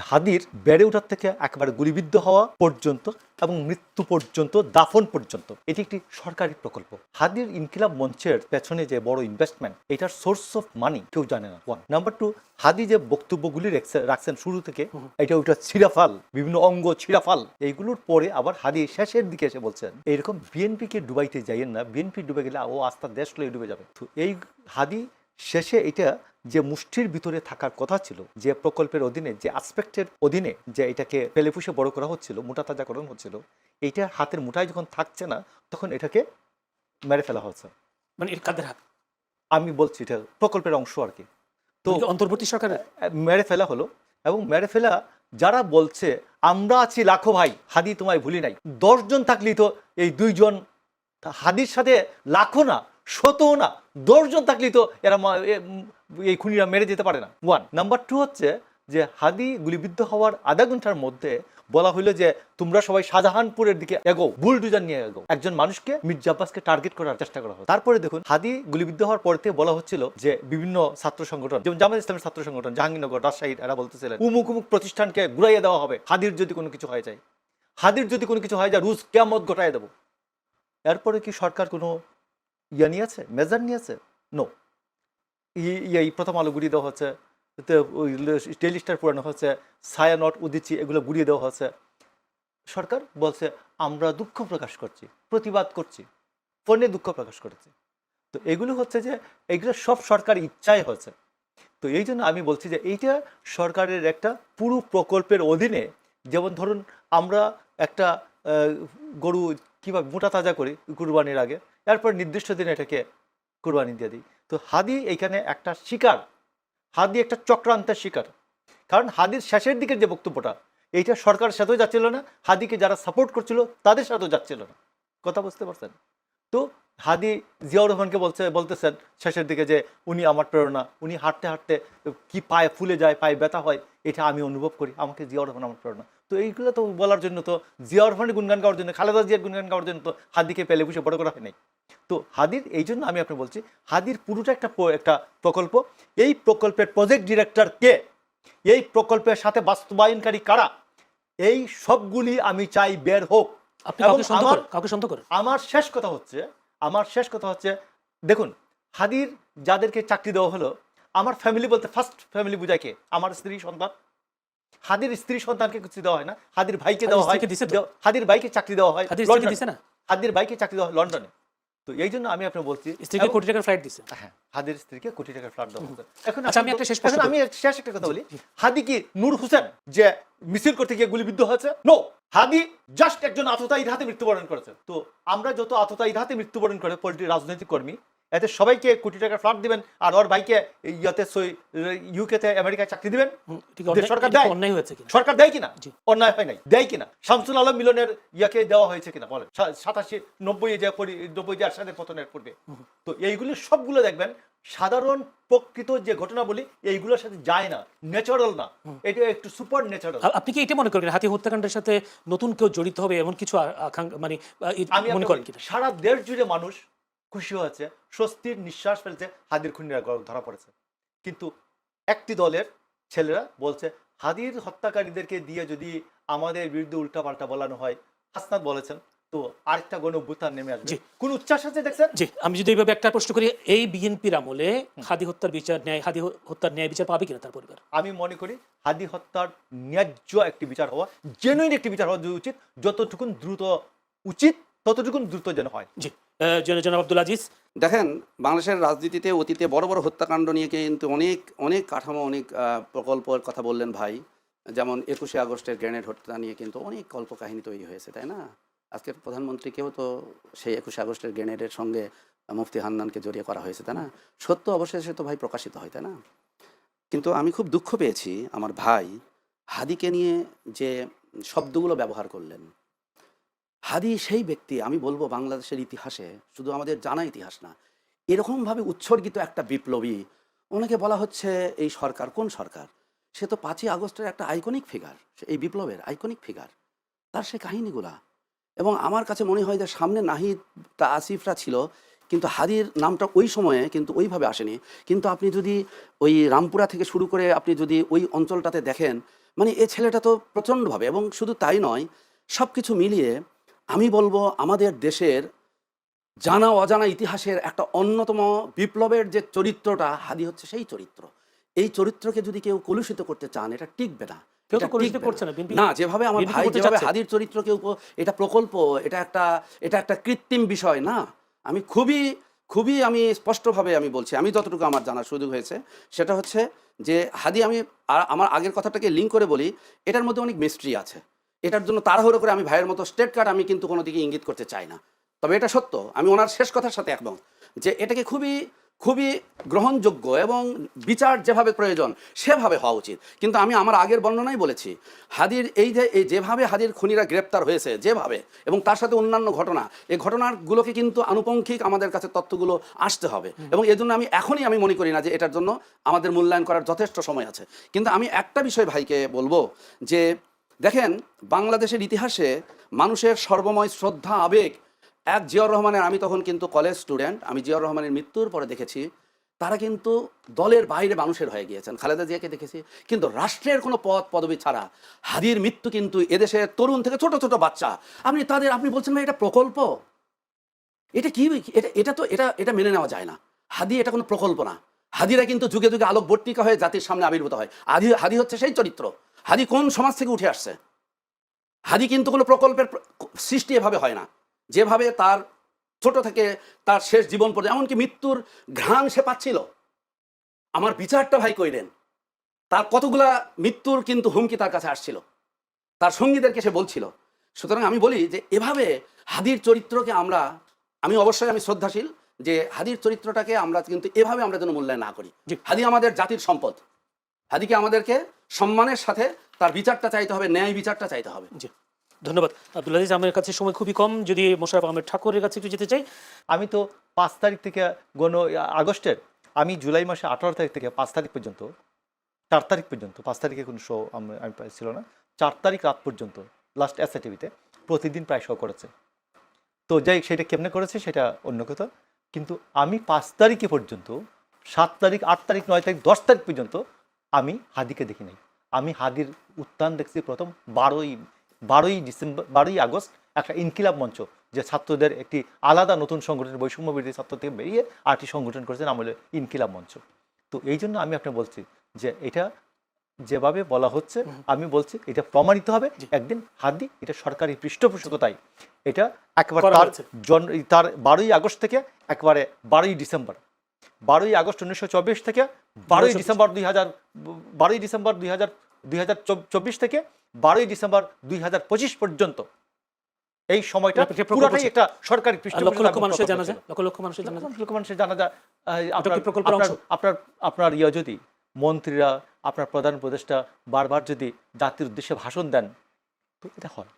হাদির বেড়ে ওঠার থেকে একেবারে গুলিবিদ্ধ হওয়া পর্যন্ত এবং মৃত্যু পর্যন্ত, দাফন পর্যন্ত এটি একটি সরকারি প্রকল্প। হাদির ইনকিলাব মঞ্চের পেছনে যে বড় ইনভেস্টমেন্ট, এটার সোর্স অফ মানি কেউ জানে না। ওয়ান নাম্বার টু, হাদি যে বক্তব্যগুলি রাখছেন শুরু থেকে, এটা ওইটা ছিঁড়াফাল, বিভিন্ন অঙ্গ ছিঁড়াফাল, এইগুলোর পরে আবার হাদি শেষের দিকে এসে বলছেন এইরকম বিএনপিকে ডুবাইতে যাইয়েন না, বিএনপি ডুবে গেলে ও আস্থা দেশ লয়ে ডুবে যাবে। তো এই হাদি শেষে এটা যে মুষ্টির ভিতরে থাকার কথা ছিল, যে প্রকল্পের অধীনে, যে আসপেক্টের অধীনে যে এটাকে ফেলেফুসে বড় করা হচ্ছিল, মোটা তাজাকরণ হচ্ছিল, এইটা হাতের মুঠায় যখন থাকছে না তখন এটাকে মেরে ফেলা হচ্ছে। মানে এর কাদের হাত? আমি বলছি এটা প্রকল্পের অংশ আর কি। তো অন্তর্বর্তী সরকারের মেরে ফেলা হলো, এবং মেরে ফেলা যারা বলছে আমরা আছি লাখো ভাই, হাদি তোমায় ভুলি নাই, 10 জন থাকলেই তো এই 2 জন, হাদির সাথে লাখো না, 100 না, 10 জন থাকলেই তো এরা এই খুনিরা মেরে যেতে পারে না। ওয়ান নাম্বার টু হচ্ছে যে হাদি গুলিবিদ্ধ হওয়ার আধা ঘন্টার মধ্যে বলা হইলো যে তোমরা সবাই শাহজাহানপুরের দিকে এগো, বুলডোজার নিয়ে এগো। একজন মানুষকে, মির্জা আব্বাসকে টার্গেট করার চেষ্টা করা হয়। তারপরে দেখুন হাদি গুলিবিদ্ধ হওয়ার পর থেকে বলা হচ্ছিল যে বিভিন্ন ছাত্র সংগঠন, যেমন জামাত ইসলামের ছাত্র সংগঠন, জাহাঙ্গীরনগর, রাজশাহীর, এরা বলতেছিলেন উমুক উমুক প্রতিষ্ঠানকে ঘুরাইয়া দেওয়া হবে, হাদির যদি কোনো কিছু হয়ে যায়, হাদির যদি কোনো কিছু হয়ে যায় রুজ কিয়ামত ঘটায় দেবো। এরপরে কি সরকার কোনো নিয়েছে, মেজার নিয়েছে? নো। এই প্রথম আলো গুড়িয়ে দেওয়া হচ্ছে, ডেইলি স্টার পুরানো হচ্ছে, ছায়া নট উদিচি এগুলো গুড়িয়ে দেওয়া হচ্ছে। সরকার বলছে আমরা দুঃখ প্রকাশ করছি, প্রতিবাদ করছি, ফোনে দুঃখ প্রকাশ করেছি। তো এগুলো হচ্ছে যে এগুলো সব সরকার ইচ্ছায় হচ্ছে। তো এই জন্য আমি বলছি যে এইটা সরকারের একটা পুরো প্রকল্পের অধীনে। যেমন ধরুন আমরা একটা গরু কীভাবে মোটা তাজা করি কুরবানির আগে, এরপর নির্দিষ্ট দিনে এটাকে কুরবানি দিয়ে দিই। তো হাদি এইখানে একটা শিকার, হাদি একটা চক্রান্তের শিকার। কারণ হাদির শেষের দিকের যে বক্তব্যটা, এইটা সরকারের সাথেও যাচ্ছিল না, হাদিকে যারা সাপোর্ট করছিল তাদের সাথেও যাচ্ছিল না। কথা বুঝতে পারছেন? তো হাদি জিয়াউর রহমানকে বলতেছেন শেষের দিকে যে উনি আমার প্রেরণা, উনি হাঁটতে হাঁটতে কি পায়ে ফুলে যায়, পায়ে ব্যথা হয়, এটা আমি অনুভব করি, আমাকে জিয়াউর রহমান আমার প্রেরণা। তো এইগুলো তো বলার জন্য তো জিয়াউর রহমানের গুণগান গাওয়ার জন্য, খালেদা জিয়ার গুণগান গাওয়ার জন্য তো হাদিকে পেলে বসে বড় করা হয় নাই। তো হাদির এই জন্য আমি আপনি বলছি হাদির পুরোটা একটা প্রকল্প। এই প্রকল্পের প্রজেক্ট ডিরেক্টর কে, এই প্রকল্পের সাথে বাস্তবায়নকারী কারা, এই সবগুলি আমি চাই বের হোক। আমার শেষ কথা হচ্ছে দেখুন হাদির যাদেরকে চাকরি দেওয়া হলো, আমার ফ্যামিলি বলতে ফার্স্ট ফ্যামিলি বুঝায় কে? আমার স্ত্রী সন্তান। হাদির স্ত্রী সন্তানকে কিছু দেওয়া হয় না, হাদির ভাইকে দেওয়া হয়, হাদির ভাইকে চাকরি দেওয়া হয়, হাদির ভাইকে চাকরি দেওয়া হয় লন্ডনে। তো এই জন্য আমি আপনাকে বলছি স্ত্রীকে কোটি টাকার ফ্লাইট দিছে। হ্যাঁ, হাদির স্ত্রীকে কোটি টাকার ফ্লাইট দেওয়া হচ্ছে। এখন আমি শেষ একটা কথা বলি, হাদি কি নূর হোসেন যে মিছিল করতে গিয়ে গুলিবিদ্ধ হয়েছে? নো, হাদি জাস্ট একজন আততায়ীর হাতে মৃত্যুবরণ করেছে। তো আমরা যত আততায়ীর হাতে মৃত্যুবরণ করে রাজনৈতিক কর্মী, এতে সবাইকে কোটি টাকার ফ্ল্যাট দিবেন আর ওর ভাইকে ইউকেতে আমেরিকায় চাকরি দিবেন? সরকার দেয়? অন্যায় হয়েছে কিনা? সরকার দেয় কিনা? অন্যায় হয় নাই, দেয় কিনা? শামসুল আলম মিলনের ইয়াকে দেওয়া হয়েছে কিনা বলেন? 87 90 যে সাথে পতনের পূর্বে। তো এইগুলো সবগুলো দেখবেন সাধারণ প্রকৃত যে ঘটনাবলী এইগুলোর সাথে যায় না, ন্যাচারাল না, এটা একটু সুপার ন্যাচারাল। আপনি কি এটা মনে করেন হাতি হত্যাকাণ্ডের সাথে নতুন কেউ জড়িত হবে এমন কিছু মানে আমি মনে করি সারা দেশ জুড়ে মানুষ খুশি হয়েছে, স্বস্তির নিঃশ্বাস ফেলছে, হাদির খুনিরা ধরা পড়েছে। কিন্তু একটি দলের ছেলেরা বলছে হাদির হত্যাকারীদেরকে দিয়ে যদি আমাদের বিরুদ্ধে উল্টাপাল্টা বলানো হয়, হাসনাত বলেছেন, তো আরেকটা গণ অভ্যুত্থান নেমে আসবে। কোন উচ্ছ্বাস আছে দেখছেন? জি, আমি যদি এইভাবে একটা প্রশ্ন করি, এই বিএনপির আমলে হাদি হত্যার ন্যায় বিচার পাবে কিনা তার পরিবার? আমি মনে করি হাদি হত্যার ন্যায্য একটি বিচার হওয়া, জেনুইন একটি বিচার হওয়া উচিত, যতটুকুন দ্রুত উচিত ততটুকুন দ্রুত যেন হয়। জি, জনাব আব্দুল আজিজ। দেখেন, বাংলাদেশের রাজনীতিতে অতীতে বড় বড় হত্যাকাণ্ড নিয়ে কিন্তু অনেক কাঠামো, অনেক প্রকল্পের কথা বললেন ভাই। যেমন 21শে আগস্টের গ্রেনেড হত্যা নিয়ে কিন্তু অনেক কল্পকাহিনী তৈরি হয়েছে, তাই না? আজকের প্রধানমন্ত্রীকেও তো সেই 21শে আগস্টের গ্রেনেডের সঙ্গে মুফতি হান্নানকে জড়িয়ে করা হয়েছে, তাই না? সত্য অবশেষে তো ভাই প্রকাশিত হয়, তাই না? কিন্তু আমি খুব দুঃখ পেয়েছি আমার ভাই হাদিকে নিয়ে যে শব্দগুলো ব্যবহার করলেন। হাদি সেই ব্যক্তি, আমি বলবো বাংলাদেশের ইতিহাসে, শুধু আমাদের জানা ইতিহাস না, এরকমভাবে উৎসর্গিত একটা বিপ্লবী। ওনাকে বলা হচ্ছে এই সরকার, কোন সরকার? সে তো 5ই আগস্টের একটা আইকনিক ফিগার, এই বিপ্লবের আইকনিক ফিগার, তার সেই কাহিনীগুলা। এবং আমার কাছে মনে হয় যে সামনে নাহিদ আসিফরা ছিল, কিন্তু হাদির নামটা ওই সময়ে কিন্তু ওইভাবে আসেনি। কিন্তু আপনি যদি ওই রামপুরা থেকে শুরু করে আপনি যদি ওই অঞ্চলটাতে দেখেন, মানে এ ছেলেটা তো প্রচণ্ডভাবে, এবং শুধু তাই নয়, সব কিছু মিলিয়ে আমি বলবো আমাদের দেশের জানা অজানা ইতিহাসের একটা অন্যতম বিপ্লবের যে চরিত্রটা, হাদি হচ্ছে সেই চরিত্র। এই চরিত্রকে যদি কেউ কলুষিত করতে চান, এটা টিকবে না। কেউ তো এটা কলুষিত টিকবে করছে না। না, বিএনপি না, যেভাবে আমার বিএনপি ভাই করতে যেভাবে চাচ্ছে। হাদির চরিত্রকে এটা প্রকল্প, এটা একটা কৃত্রিম বিষয় না। আমি খুবই খুবই আমি স্পষ্টভাবে আমি বলছি, আমি যতটুকু আমার জানার সুযোগ হয়েছে সেটা হচ্ছে যে হাদি, আমি আমার আগের কথাটাকে লিঙ্ক করে বলি, এটার মধ্যে অনেক মিস্ট্রি আছে। এটার জন্য তাড়াহুড়ো করে আমি ভাইয়ের মতো স্টেট কার্ড আমি কিন্তু কোনো দিকে ইঙ্গিত করতে চাই না। তবে এটা সত্য, আমি ওনার শেষ কথার সাথে একমত যে এটাকে খুবই খুবই গ্রহণযোগ্য এবং বিচার যেভাবে প্রয়োজন সেভাবে হওয়া উচিত। কিন্তু আমি আমার আগের বর্ণনায় বলেছি, হাদির এই যেভাবে হাদির খুনিরা গ্রেপ্তার হয়েছে যেভাবে, এবং তার সাথে অন্যান্য ঘটনা, এই ঘটনাগুলোকে কিন্তু আনুপঙ্খিক আমাদের কাছে তথ্যগুলো আসতে হবে। এবং এজন্য আমি মনে করি না যে এটার জন্য আমাদের মূল্যায়ন করার যথেষ্ট সময় আছে। কিন্তু আমি একটা বিষয় ভাইকে বলবো যে দেখেন, বাংলাদেশের ইতিহাসে মানুষের সর্বময় শ্রদ্ধা আবেগ, এক জিয়াউর রহমানের, আমি তখন কিন্তু কলেজ স্টুডেন্ট, আমি জিয়াউর রহমানের মৃত্যুর পরে দেখেছি তারা কিন্তু দলের বাইরে মানুষের হয়ে গিয়েছেন। খালেদা জিয়াকে দেখেছি, কিন্তু রাষ্ট্রের কোনো পদ পদবি ছাড়া হাদির মৃত্যু কিন্তু এদেশের তরুণ থেকে ছোট ছোট বাচ্চা, আপনি বলছেন ভাই এটা প্রকল্প, এটা কি, এটা মেনে নেওয়া যায় না। হাদি এটা কোনো প্রকল্প না। হাদিরা কিন্তু যুগে যুগে আলোকবর্তিকা হয়ে জাতির সামনে আবির্ভূত হয়। হাদি হচ্ছে সেই চরিত্র। হাদি কোন সমাজ থেকে উঠে আসছে? হাদি কিন্তু কোনো প্রকল্পের সৃষ্টি এভাবে হয় না, যেভাবে তার ছোট থেকে তার শেষ জীবন পর্যন্ত, এমনকি মৃত্যুর ঘ্রাণ সে পাচ্ছিল। আমার বিচারটা ভাই কইলেন, তার কতগুলা মৃত্যুর কিন্তু হুমকি তার কাছে আসছিল, তার সঙ্গীদেরকে সে বলছিল। সুতরাং আমি বলি যে এভাবে হাদির চরিত্রকে আমি অবশ্যই শ্রদ্ধাশীল যে হাদির চরিত্রটাকে আমরা কিন্তু এভাবে আমরা যেন মূল্যায়ন না করি। হাদি আমাদের জাতির সম্পদ। হাদিকে আমাদেরকে সম্মানের সাথে তার বিচারটা চাইতে হবে, ন্যায় বিচারটা চাইতে হবে। জি, ধন্যবাদ আব্দুল আজিজ। আমার কাছে সময় খুবই কম, যদি মোশাররফ আহমেদ ঠাকুরের কাছে একটু যেতে চাই। আমি তো 5 তারিখ থেকে আগস্টের, আমি জুলাই মাসে 18 তারিখ থেকে 5 তারিখ পর্যন্ত, 4 তারিখ পর্যন্ত, 5 তারিখে কোনো শো আমি ছিল না, 4 তারিখ রাত পর্যন্ত লাস্ট SITVতে প্রতিদিন প্রায় শো করেছে। তো যাই সেটা কেমনে করেছে সেটা অন্য কথা, কিন্তু আমি 5 তারিখে পর্যন্ত, 7 তারিখ, 8 তারিখ, 9 তারিখ, 10 তারিখ পর্যন্ত আমি হাদিকে দেখি নাই। আমি হাদির উত্থান দেখছি প্রথম 12ই আগস্ট, একটা ইনকিলাব মঞ্চ, যে ছাত্রদের একটি আলাদা নতুন সংগঠন, বৈষম্য বিরোধী ছাত্র থেকে বেরিয়ে আরেকটি সংগঠন করেছে, নাম হলো ইনকিলাব মঞ্চ। তো এই জন্য আমি আপনাকে বলছি যে এটা যেভাবে বলা হচ্ছে, আমি বলছি এটা প্রমাণিত হবে একদিন। হাদি এটা সরকারি পৃষ্ঠপোষকতায় এটা একবার তার 12ই আগস্ট থেকে একবারে 12ই ডিসেম্বর, 12ই আগস্ট 1924 থেকে 12ই ডিসেম্বর 2024 থেকে 12ই ডিসেম্বর 2025 পর্যন্ত এই সময়টা পুরোটাই একটা সরকারি লক্ষ লক্ষ মানুষের জানাজা, আপনার যদি মন্ত্রীরা, আপনার প্রধান উপদেষ্টা বারবার যদি জাতির উদ্দেশ্যে ভাষণ দেন, তো এটা হয়।